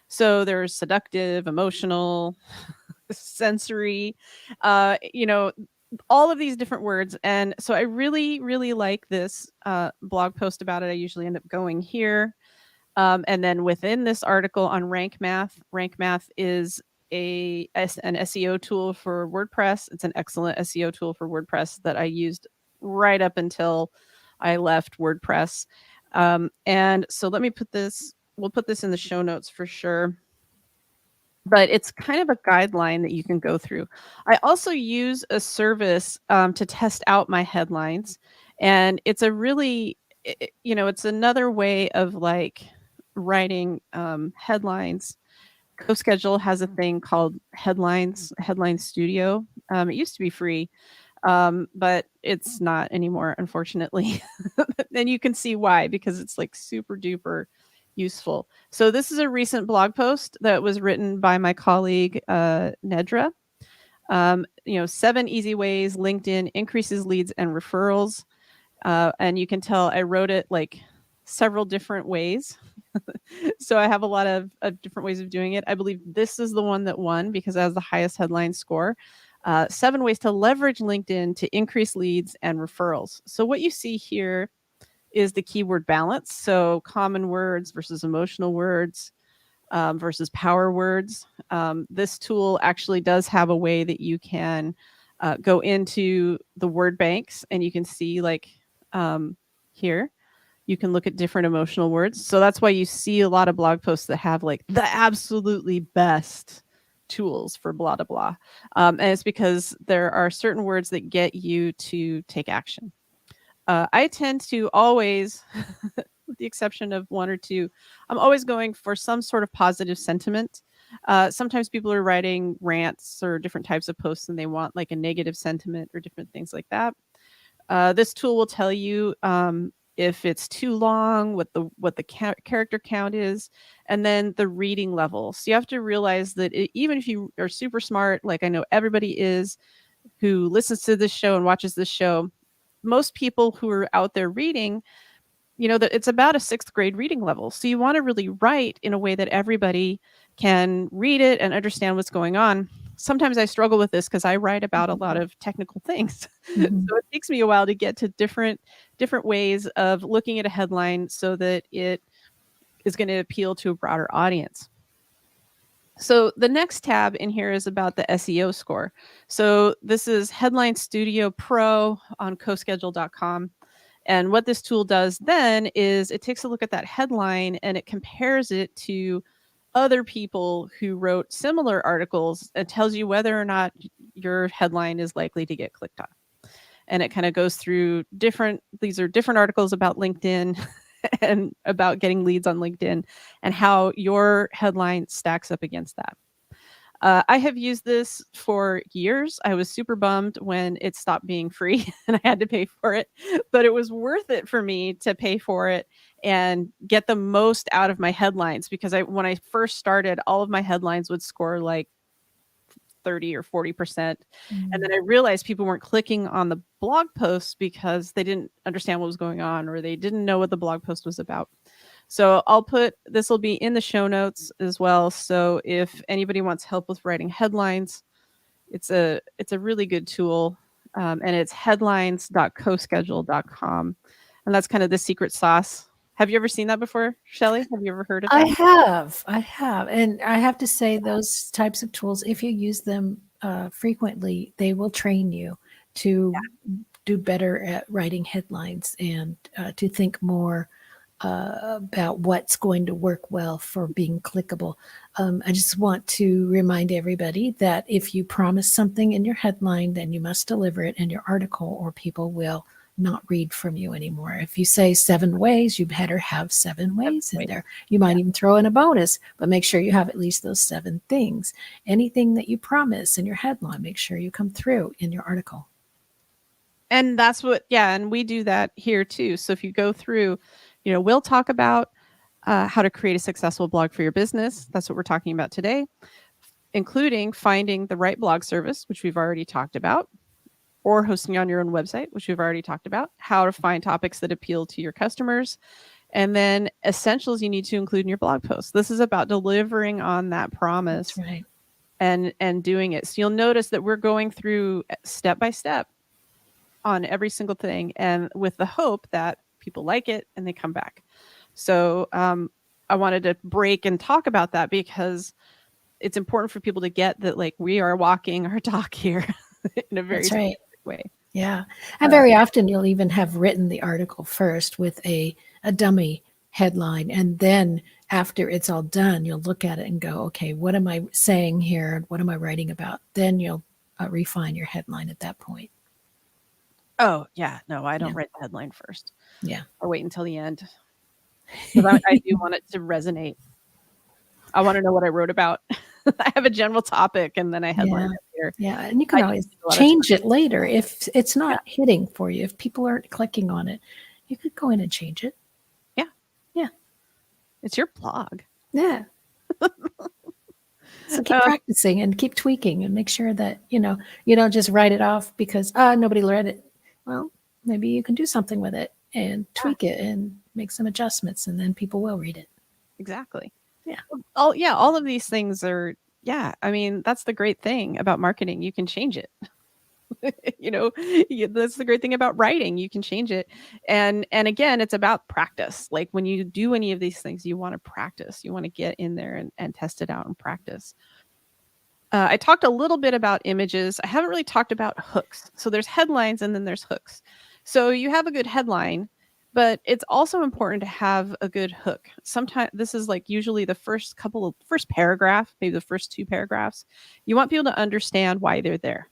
So there's seductive, emotional, sensory, all of these different words. And so I really, really like this blog post about it. I usually end up going here. And then within this article on Rank Math is an SEO tool for WordPress. It's an excellent SEO tool for WordPress that I used right up until I left WordPress. And so let me we'll put this in the show notes for sure. But it's kind of a guideline that you can go through. I also use a service to test out my headlines. And it's a really, it's another way of like writing headlines. CoSchedule has a thing called Headline Studio. It used to be free, but it's not anymore, unfortunately. And you can see why, because it's like super duper useful. So this is a recent blog post that was written by my colleague, Nedra. 7 easy ways LinkedIn increases leads and referrals. And you can tell I wrote it like several different ways. So I have a lot of different ways of doing it. I believe this is the one that won because it has the highest headline score. 7 ways to leverage LinkedIn to increase leads and referrals. So what you see here is the keyword balance. So common words versus emotional words versus power words. This tool actually does have a way that you can go into the word banks, and you can see like here, you can look at different emotional words. So that's why you see a lot of blog posts that have like the absolutely best tools for blah, blah, blah. And it's because there are certain words that get you to take action. I tend to always, with the exception of 1 or 2, I'm always going for some sort of positive sentiment. Sometimes people are writing rants or different types of posts and they want like a negative sentiment or different things like that. This tool will tell you if it's too long, what the character count is, and then the reading level. So you have to realize that even if you are super smart, like I know everybody is, who listens to this show and watches this show, most people who are out there reading, that it's about a 6th grade reading level. So you want to really write in a way that everybody can read it and understand what's going on. Sometimes I struggle with this because I write about a lot of technical things. Mhm. So it takes me a while to get to different ways of looking at a headline so that it is going to appeal to a broader audience. So the next tab in here is about the SEO score. So this is Headline Studio Pro on coschedule.com. And what this tool does then is it takes a look at that headline and it compares it to other people who wrote similar articles and tells you whether or not your headline is likely to get clicked on. And it kind of goes through these are different articles about LinkedIn and about getting leads on LinkedIn and how your headline stacks up against that. I have used this for years. I was super bummed when it stopped being free and I had to pay for it, but it was worth it for me to pay for it and get the most out of my headlines, because when I first started, all of my headlines would score like 30 or 40%. And then I realized people weren't clicking on the blog posts because they didn't understand what was going on or they didn't know what the blog post was about. So this will be in the show notes as well. So if anybody wants help with writing headlines, it's a really good tool. And it's headlines.coschedule.com. And that's kind of the secret sauce. Have you ever seen that before, Shelley? Have you ever heard of that? I have. And I have to say those types of tools, if you use them frequently, they will train you to do better at writing headlines and to think more about what's going to work well for being clickable. I just want to remind everybody that if you promise something in your headline, then you must deliver it in your article or people will not read from you anymore. If you say 7 ways, you better have 7 ways in there. You might even throw in a bonus, but make sure you have at least those 7 things. Anything that you promise in your headline, make sure you come through in your article. And that's and we do that here too. So if you go through, we'll talk about how to create a successful blog for your business. That's what we're talking about today, including finding the right blog service, which we've already talked about, or hosting on your own website, which we've already talked about, how to find topics that appeal to your customers, and then essentials you need to include in your blog post. This is about delivering on that promise. That's right. And doing it. So you'll notice that we're going through step by step on every single thing, and with the hope that people like it and they come back. So I wanted to break and talk about that because it's important for people to get that, like, we are walking our talk here in a very That's right. specific way. Yeah. And very often you'll even have written the article first with a dummy headline. And then after it's all done, you'll look at it and go, okay, what am I saying here? What am I writing about? Then you'll refine your headline at that point. Oh, yeah. No, I don't Yeah. write the headline first. Yeah. Or wait until the end. Because I do want it to resonate. I want to know what I wrote about. I have a general topic and then I headline it here. Yeah. And you can I always just do a lot of change it later if it's not hitting for you. If people aren't clicking on it, you could go in and change it. Yeah. Yeah. It's your blog. Yeah. So keep practicing and keep tweaking and make sure that, you don't just write it off because nobody read it. Well, maybe you can do something with it and tweak it and make some adjustments, and then people will read it. Exactly. Yeah. All of these things are, I mean, that's the great thing about marketing. You can change it. That's the great thing about writing. You can change it. And again, it's about practice. Like when you do any of these things, you want to practice. You want to get in there and test it out and practice. I talked a little bit about images. I haven't really talked about hooks. So there's headlines and then there's hooks. So you have a good headline, but it's also important to have a good hook. Sometimes this is like usually the first paragraph, maybe the first 2 paragraphs. You want people to understand why they're there.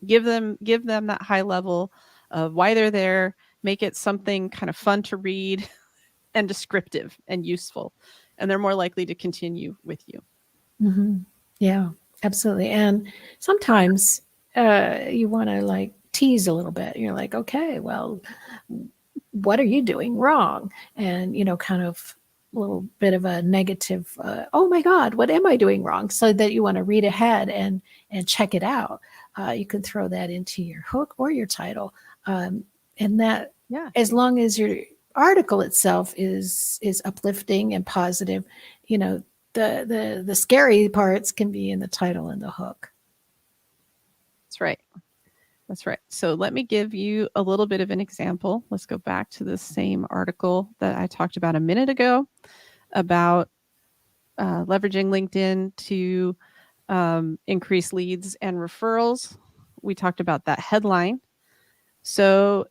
Give them that high level of why they're there. Make it something kind of fun to read and descriptive and useful. And they're more likely to continue with you. Mm-hmm. Yeah, absolutely. And sometimes you want to like tease a little bit. You're like, okay, well, what are you doing wrong? And, kind of a little bit of a negative, oh my God, what am I doing wrong? So that you want to read ahead and check it out. You can throw that into your hook or your title. And that, as long as your article itself is uplifting and positive, the scary parts can be in the title and the hook. That's right. So let me give you a little bit of an example. Let's go back to the same article that I talked about a minute ago about leveraging LinkedIn to increase leads and referrals. We talked about that headline. So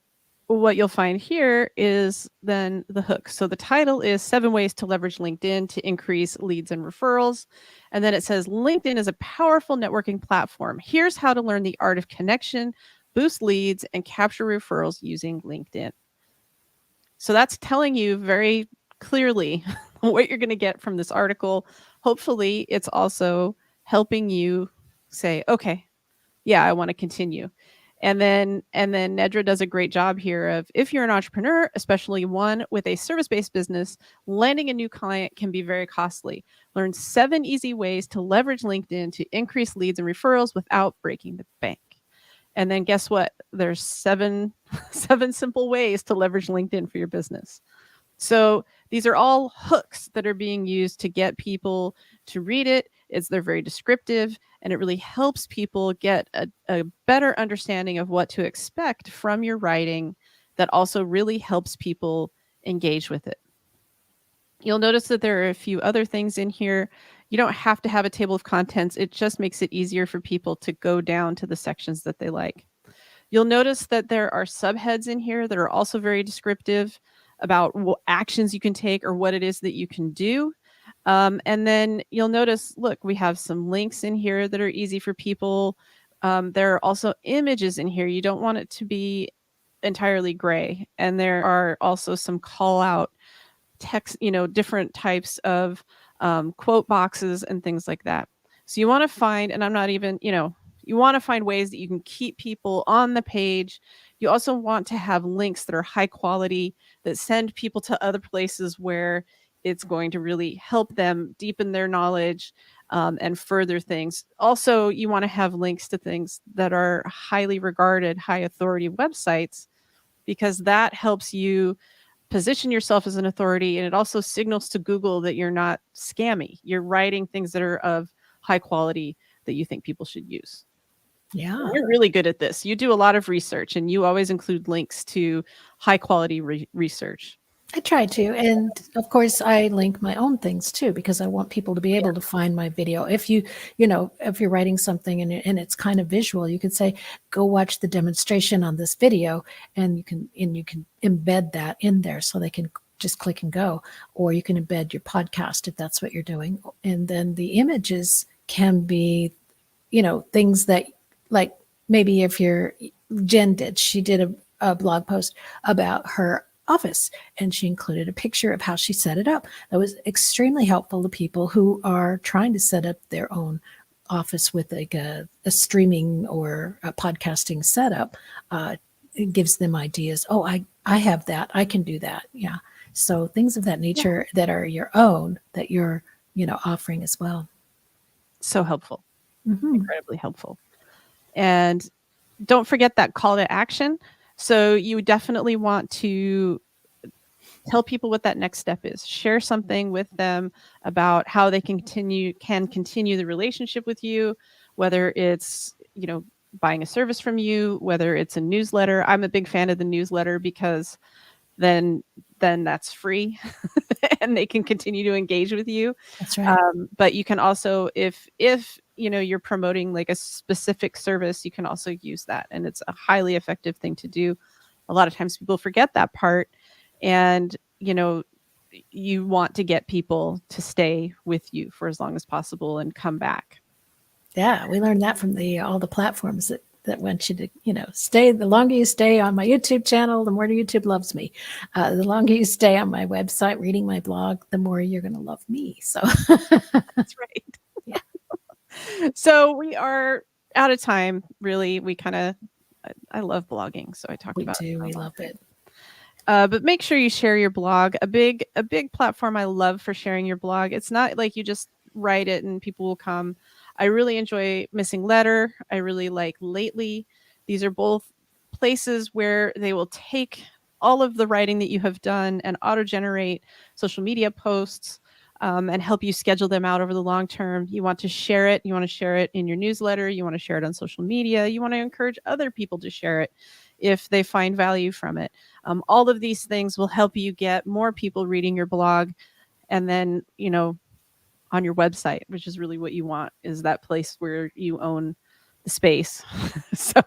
what you'll find here is then the hook. So the title is 7 ways to leverage LinkedIn to increase leads and referrals. And then it says LinkedIn is a powerful networking platform. Here's how to learn the art of connection, boost leads, and capture referrals using LinkedIn. So that's telling you very clearly what you're going to get from this article. Hopefully, it's also helping you say, okay, yeah, I want to continue. And then Nedra does a great job here of, if you're an entrepreneur, especially one with a service-based business, landing a new client can be very costly. Learn 7 easy ways to leverage LinkedIn to increase leads and referrals without breaking the bank. And then guess what? There's 7 simple ways to leverage LinkedIn for your business. So these are all hooks that are being used to get people to read it. They're very descriptive, and it really helps people get a better understanding of what to expect from your writing that also really helps people engage with it. You'll notice that there are a few other things in here. You don't have to have a table of contents. It just makes it easier for people to go down to the sections that they like. You'll notice that there are subheads in here that are also very descriptive about what actions you can take or what it is that you can do. And then you'll notice, look, we have some links in here that are easy for people. There are also images in here. You don't want it to be entirely gray. And there are also some call out text, different types of quote boxes and things like that. So you want to find, and I'm not even, you want to find ways that you can keep people on the page. You also want to have links that are high quality, that send people to other places where it's going to really help them deepen their knowledge and further things. Also, you want to have links to things that are highly regarded, high authority websites, because that helps you position yourself as an authority. And it also signals to Google that you're not scammy. You're writing things that are of high quality that you think people should use. Yeah. You're really good at this. You do a lot of research and you always include links to high quality research. I try to. And of course, I link my own things too, because I want people to be able to find my video. If if you're writing something and it's kind of visual, you could say, go watch the demonstration on this video, and you can embed that in there so they can just click and go. Or you can embed your podcast if that's what you're doing. And then the images can be, things that, like, maybe if she did a blog post about her office, and she included a picture of how she set it up. That was extremely helpful to people who are trying to set up their own office with like a streaming or a podcasting setup. It gives them ideas. Oh, I have that. I can do that. Yeah. So things of that nature that are your own, that you're, offering as well. So helpful. Mhm. Incredibly helpful. And don't forget that call to action. So you definitely want to tell people what that next step is. Share something with them about how they can continue the relationship with you, whether it's, buying a service from you, whether it's a newsletter. I'm a big fan of the newsletter because then that's free and they can continue to engage with you. That's right. But you can also, if you're promoting like a specific service, you can also use that, and it's a highly effective thing to do. A lot of times people forget that part, and you want to get people to stay with you for as long as possible and come back. Yeah, we learned that from all the platforms that want you to, stay. The longer you stay on my YouTube channel, the more YouTube loves me. The longer you stay on my website reading my blog, the more you're going to love me. So That's right. Yeah. So we are out of time. Really, I love blogging, so I talk we about do. it. We love it. But make sure you share your blog. A big platform I love for sharing your blog. It's not like you just write it and people will come. I really enjoy Missing Letter. I really like Lately. These are both places where they will take all of the writing that you have done and auto-generate social media posts, and help you schedule them out over the long term. You want to share it. You want to share it in your newsletter. You want to share it on social media. You want to encourage other people to share it if they find value from it. All of these things will help you get more people reading your blog, and then, on your website, which is really what you want, is that place where you own the space. So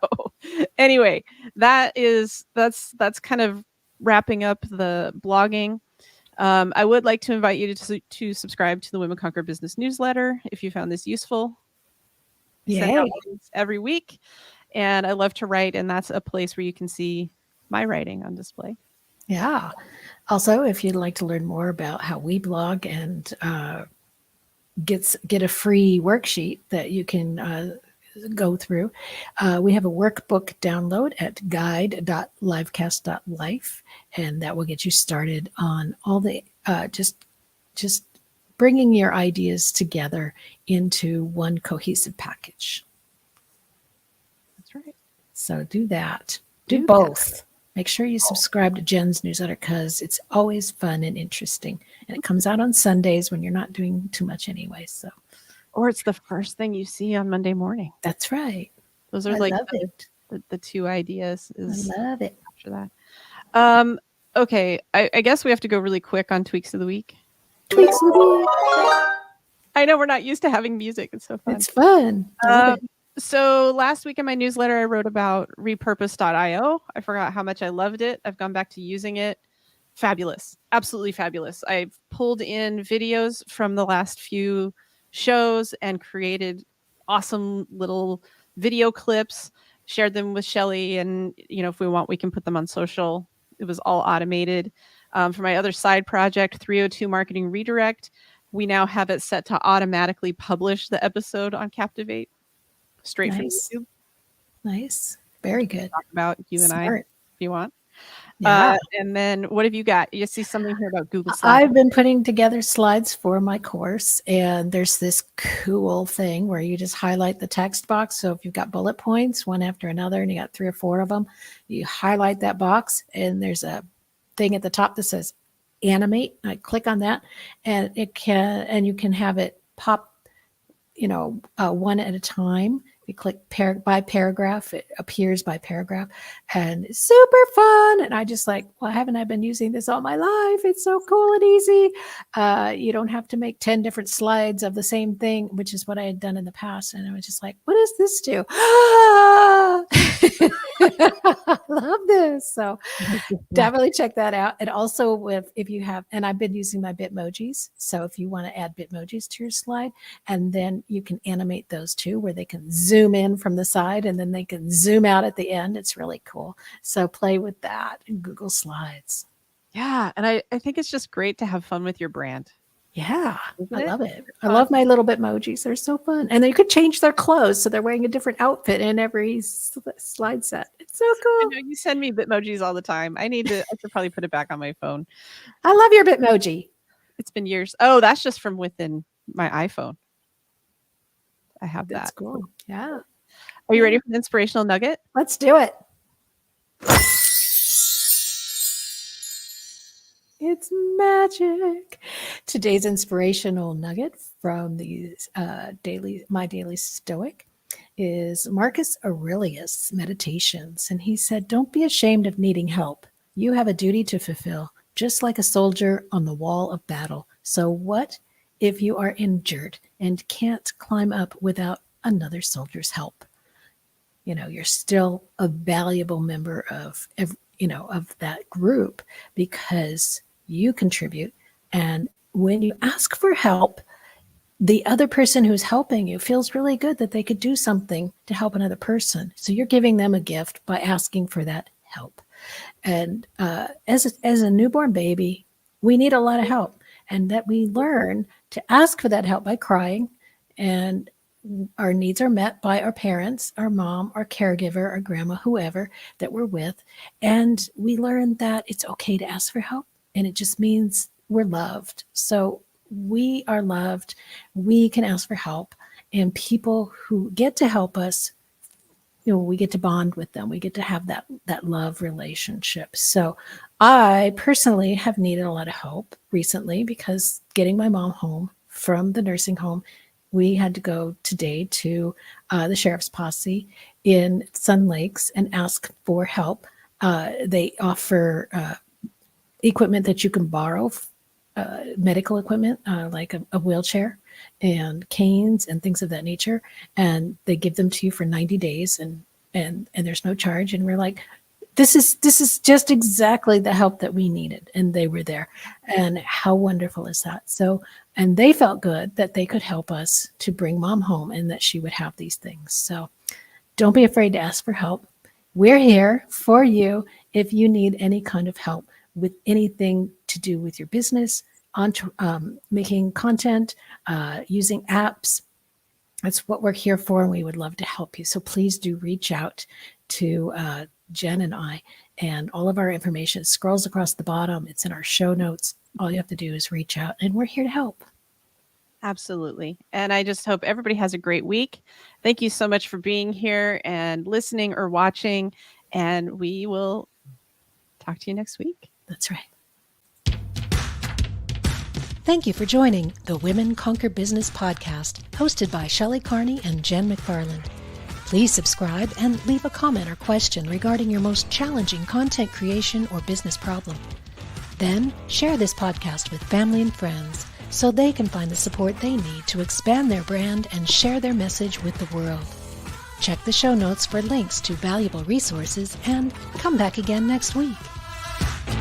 anyway, that's kind of wrapping up the blogging. I would like to invite you to subscribe to the Women Conquer Business newsletter if you found this useful. Send out things every week, and I love to write, and that's a place where you can see my writing on display. Yeah. Also, if you'd like to learn more about how we blog and get a free worksheet that you can go through, we have a workbook download at guide.livecast.life, and that will get you started on all the just bringing your ideas together into one cohesive package. That's right. So do that. Do both. Make sure you subscribe to Jen's newsletter, because it's always fun and interesting. And it comes out on Sundays when you're not doing too much anyway. So, or it's the first thing you see on Monday morning. That's right. Those are the two ideas. I love it. After that. Okay. I guess we have to go really quick on Tweaks of the Week. Tweaks of the Week. I know we're not used to having music. It's so fun. It's fun. I love it. So last week in my newsletter, I wrote about repurpose.io. I forgot how much I loved it. I've gone back to using it. Fabulous. Absolutely fabulous. I've pulled in videos from the last few shows and created awesome little video clips, shared them with Shelly. And, if we want, we can put them on social. It was all automated. For my other side project, 302 Marketing Redirect, we now have it set to automatically publish the episode on Captivate. Straight from YouTube. Nice. Very good. Talk about you and I, if you want. Yeah. And then what have you got? You see something here about Google Slides. I've been putting together slides for my course, and there's this cool thing where you just highlight the text box. So if you've got bullet points, one after another, and you got 3 or 4 of them, you highlight that box, and there's a thing at the top that says animate. I click on that, and you can have it pop one at a time. You click by paragraph, it appears by paragraph, and it's super fun. And I just like, well, haven't I been using this all my life? It's so cool and easy. You don't have to make 10 different slides of the same thing, which is what I had done in the past. And I was just like, what does this do? I love this. So definitely check that out. And also if you have, and I've been using my Bitmojis. So if you want to add Bitmojis to your slide, and then you can animate those too, where they can zoom in from the side and then they can zoom out at the end. It's really cool. So play with that in Google Slides. Yeah. And I think it's just great to have fun with your brand. Yeah, Isn't I it? love it. I love my little Bitmojis. They're so fun. And then you could change their clothes. So they're wearing a different outfit in every slide set. It's so I cool. know you send me Bitmojis all the time. I should probably put it back on my phone. I love your Bitmoji. It's been years. Oh, that's just from within my iPhone. I have That's that. cool. Yeah. Are you ready for the inspirational nugget? Let's do it. It's magic. Today's inspirational nugget from the My Daily Stoic is Marcus Aurelius' Meditations. And he said, don't be ashamed of needing help. You have a duty to fulfill, just like a soldier on the wall of battle. So what if you are injured and can't climb up without another soldier's help? You're still a valuable member of that group because you contribute. And when you ask for help, the other person who's helping you feels really good that they could do something to help another person. So you're giving them a gift by asking for that help. And as a newborn baby, we need a lot of help, and that we learn to ask for that help by crying, and our needs are met by our parents, our mom, our caregiver, our grandma, whoever that we're with. And we learn that it's okay to ask for help, and it just means we're loved. So we are loved. We can ask for help, and people who get to help us, we get to bond with them. We get to have that love relationship. So I personally have needed a lot of help recently because getting my mom home from the nursing home, we had to go today to the sheriff's posse in Sun Lakes and ask for help. They offer equipment that you can borrow, medical equipment, like a wheelchair and canes and things of that nature. And they give them to you for 90 days and there's no charge. And we're like, this is just exactly the help that we needed. And they were there. And how wonderful is that? So, and they felt good that they could help us to bring mom home and that she would have these things. So don't be afraid to ask for help. We're here for you if you need any kind of help with anything to do with your business, making content, using apps. That's what we're here for, and we would love to help you. So please do reach out to Jen and I, and all of our information scrolls across the bottom. It's in our show notes. All you have to do is reach out, and we're here to help. Absolutely. And I just hope everybody has a great week. Thank you so much for being here and listening or watching, and we will talk to you next week. That's right. Thank you for joining the Women Conquer Business podcast, hosted by Shelley Carney and Jen McFarland. Please subscribe and leave a comment or question regarding your most challenging content creation or business problem. Then share this podcast with family and friends so they can find the support they need to expand their brand and share their message with the world. Check the show notes for links to valuable resources and come back again next week.